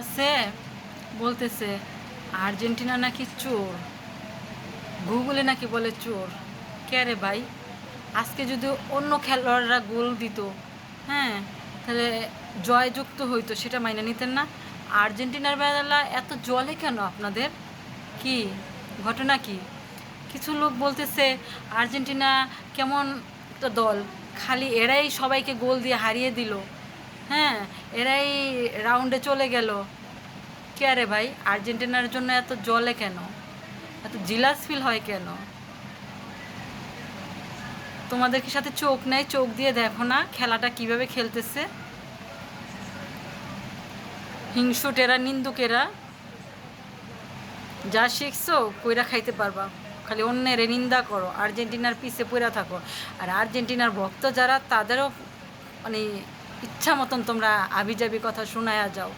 আছে বলতেছে আর্জেন্টিনা নাকি চোর, গুগলে নাকি বলে চোর। কে রে ভাই, আজকে যদি অন্য খেলোয়াড়রা গোল দিত, হ্যাঁ, তাহলে জয়যুক্ত হইতো, সেটা মাইনে নিতেন না? আর্জেন্টিনার বেলা এত জলে কেন আপনাদের? কি ঘটনা কি? কিছু লোক বলতেছে আর্জেন্টিনা কেমন একটা দল, খালি এরাই সবাইকে গোল দিয়ে হারিয়ে দিল, হ্যাঁ, এরাই রাউন্ডে চলে গেল। কে আরে ভাই, আর্জেন্টিনার জন্য এত জলে কেন, এত জিলাস ফিল হয় কেন? তোমাদের কি সাথে চোখ নেই? চোখ দিয়ে দেখো না খেলাটা কিভাবে খেলতেছে? হিংসুটেরা, নিন্দুকেরা, যা শিখছো কইরা খাইতে পারবা। খালি অন্যের নিন্দা করো, আর্জেন্টিনার পিছে পড়ে থাকো। আর আর্জেন্টিনার ভক্ত যারা, তাদেরও মানে ইচ্ছা মতন তোমরা আবিজাবি কথা শোনায়া যাও।